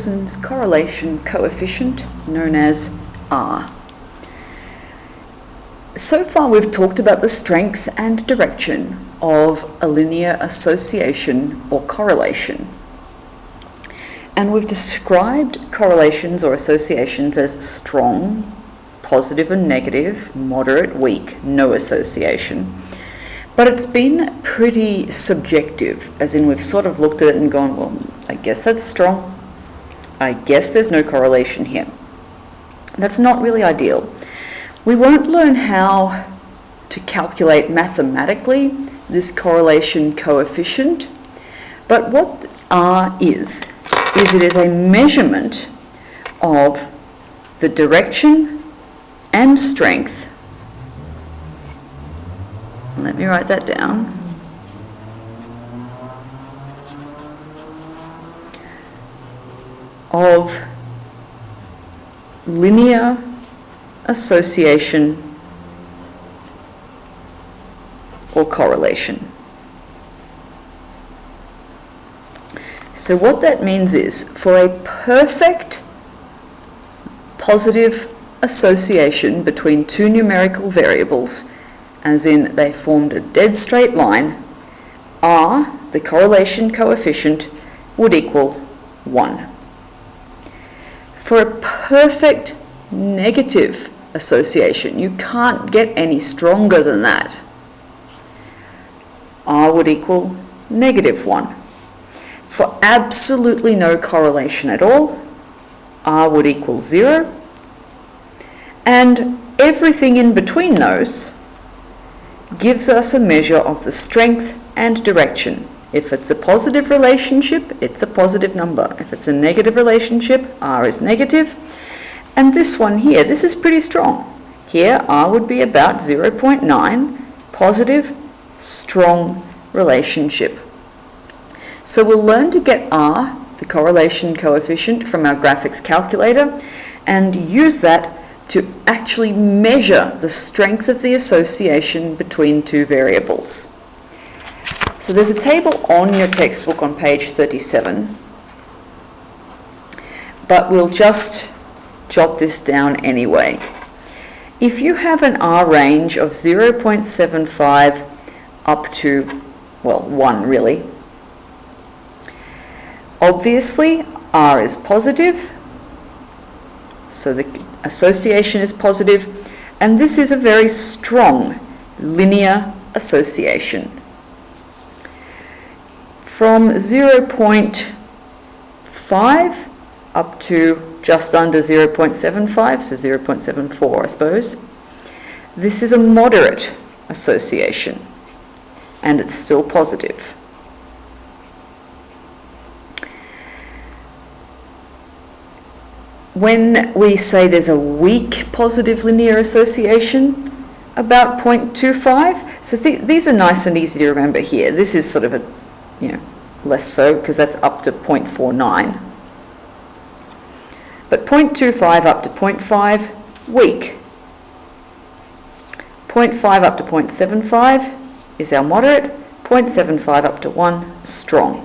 Pearson's correlation coefficient, known as R. So far we've talked about the strength and direction of a linear association or correlation. And we've described correlations or associations as strong, positive and negative, moderate, weak, no association. But it's been pretty subjective, as in we've sort of looked at it and gone, well, I guess that's strong. I guess there's no correlation here. That's not really ideal. We won't learn how to calculate mathematically this correlation coefficient, but what R is it is a measurement of the direction and strength. Let me write that down. Of linear association or correlation. So what that means is, for a perfect positive association between two numerical variables, as in they formed a dead straight line, R, the correlation coefficient, would equal 1. For a perfect negative association, you can't get any stronger than that. R would equal -1. For absolutely no correlation at all, R would equal 0. And everything in between those gives us a measure of the strength and direction. If it's a positive relationship, it's a positive number. If it's a negative relationship, R is negative. And this one here, this is pretty strong. Here, R would be about 0.9, positive, strong relationship. So we'll learn to get R, the correlation coefficient, from our graphics calculator and use that to actually measure the strength of the association between two variables. So there's a table on your textbook on page 37, but we'll just jot this down anyway. If you have an R range of 0.75 up to, well, 1 really, obviously R is positive, so the association is positive, and this is a very strong linear association. From 0.5 up to just under 0.75, so 0.74 I suppose, this is a moderate association, and it's still positive. When we say there's a weak positive linear association, about 0.25, so these are nice and easy to remember here. This is sort of a, less so, because that's up to 0.49. But 0.25 up to 0.5, weak. 0.5 up to 0.75 is our moderate. 0.75 up to 1, strong.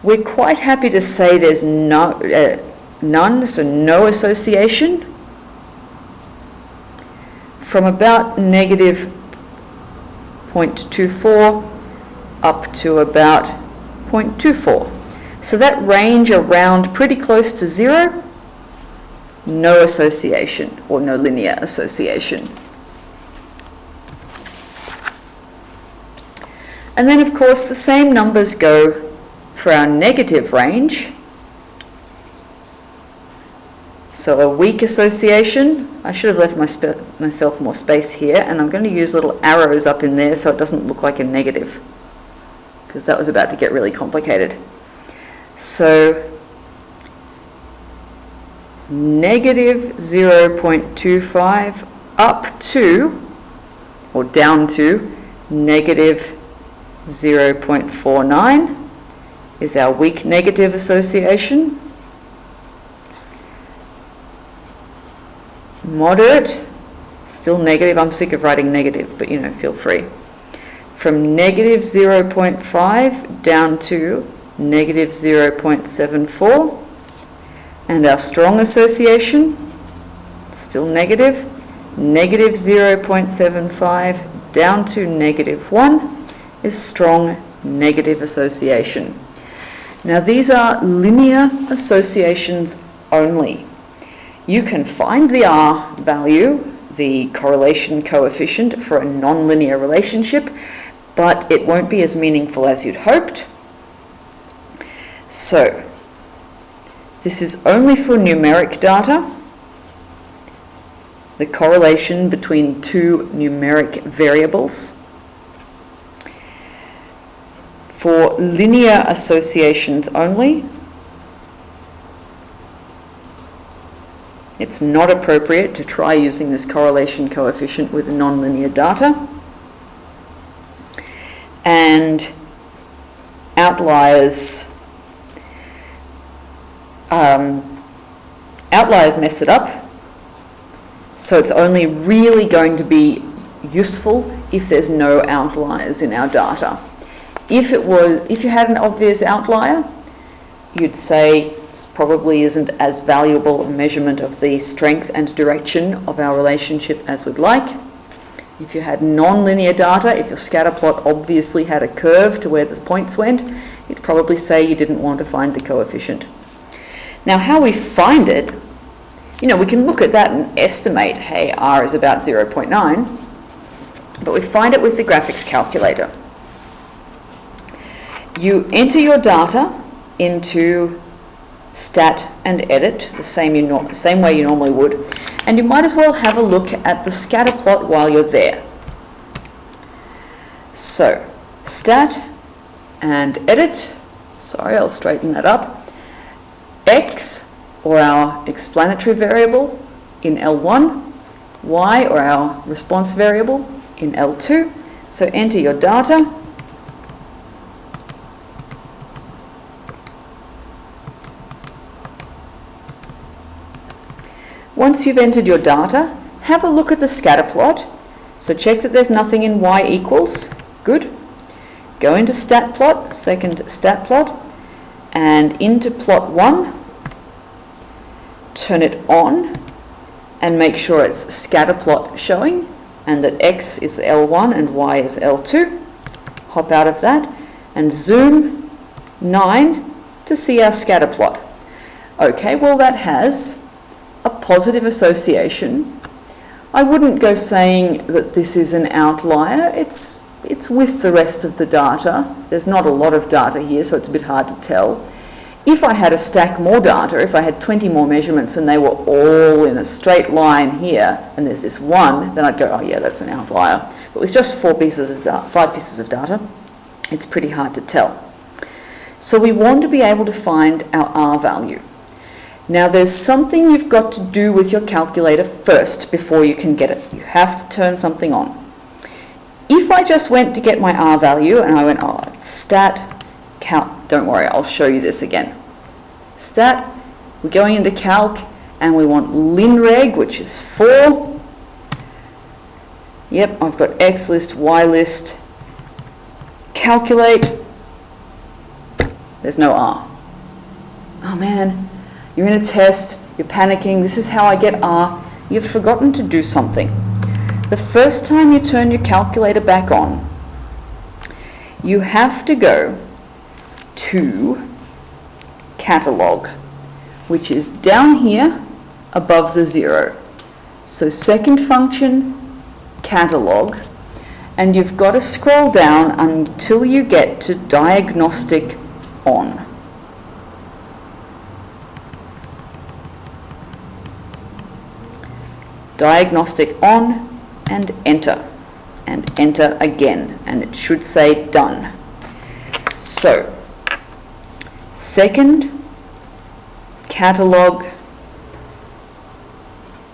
We're quite happy to say there's none, so no association, from about -0.24 up to about 0.24. So that range around pretty close to 0, no association or no linear association. And then of course the same numbers go for our negative range. So a weak association, I should have left myself more space here, and I'm going to use little arrows up in there so it doesn't look like a negative, because that was about to get really complicated. So -0.25 up to, or down to, -0.49 is our weak negative association. Moderate, still negative. I'm sick of writing negative, but feel free. From -0.5 down to negative 0.74. And our strong association, still negative, negative 0.75 down to negative 1 is strong negative association. Now these are linear associations only. You can find the R value, the correlation coefficient for a nonlinear relationship, but it won't be as meaningful as you'd hoped. So, this is only for numeric data, the correlation between two numeric variables. For linear associations only, it's not appropriate to try using this correlation coefficient with nonlinear data. And outliers mess it up, so it's only really going to be useful if there's no outliers in our data. If you had an obvious outlier, you'd say this probably isn't as valuable a measurement of the strength and direction of our relationship as we'd like. If you had nonlinear data, if your scatter plot obviously had a curve to where the points went, you'd probably say you didn't want to find the coefficient. Now, how we find it, we can look at that and estimate, hey, R is about 0.9, but we find it with the graphics calculator. You enter your data into stat and edit, the same way you normally would, and you might as well have a look at the scatter plot while you're there. So, stat and edit, sorry, I'll straighten that up. X, or our explanatory variable, in L1, Y, or our response variable, in L2. So enter your data. Once you've entered your data, have a look at the scatter plot. So check that there's nothing in Y equals. Good. Go into stat plot, second stat plot, and into plot 1. Turn it on and make sure it's scatter plot showing and that X is L1 and Y is L2. Hop out of that and zoom 9 to see our scatter plot. Okay, well that has a positive association. I wouldn't go saying that this is an outlier. It's with the rest of the data. There's not a lot of data here, so it's a bit hard to tell. If I had to stack more data, if I had 20 more measurements and they were all in a straight line here, and there's this one, then I'd go, oh yeah, that's an outlier. But with just 5 pieces of data, it's pretty hard to tell. So we want to be able to find our R value. Now there's something you've got to do with your calculator first before you can get it. You have to turn something on. If I just went to get my R value and I went, oh, it's stat, calc, don't worry, I'll show you this again. Stat, we're going into calc and we want linreg, which is 4. Yep, I've got X list, Y list, calculate, there's no R. Oh man, you're in a test, you're panicking, this is how I get R. You've forgotten to do something. The first time you turn your calculator back on, you have to go to catalog, which is down here above the 0. So second function, catalog, and you've got to scroll down until you get to diagnostic on. Diagnostic on and enter again, and it should say done. So second catalog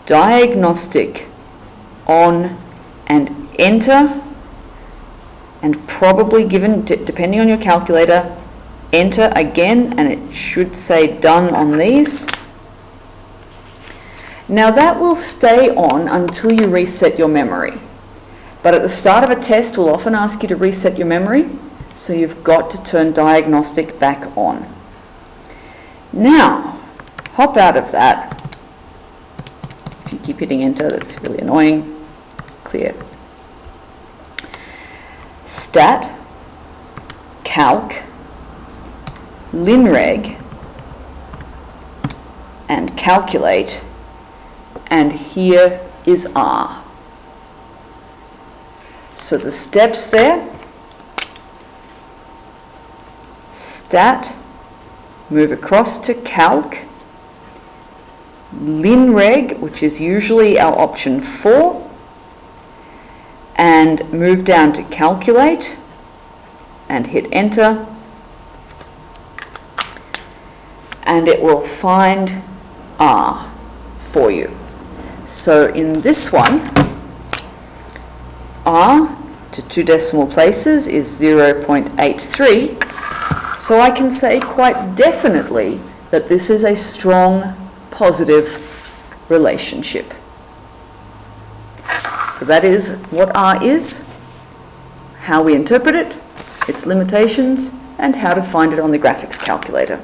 diagnostic on and enter, and probably given, depending on your calculator, enter again, and it should say done on these. Now that will stay on until you reset your memory. But at the start of a test, we'll often ask you to reset your memory. So you've got to turn diagnostic back on. Now, hop out of that. If you keep hitting enter, that's really annoying. Clear. Stat, calc, linreg, and calculate, and here is R. So the steps there: stat, move across to calc, linreg, which is usually our option 4, and move down to calculate and hit enter, and it will find R for you. So in this one, R to 2 decimal places is 0.83, so I can say quite definitely that this is a strong positive relationship. So that is what R is, how we interpret it, its limitations, and how to find it on the graphics calculator.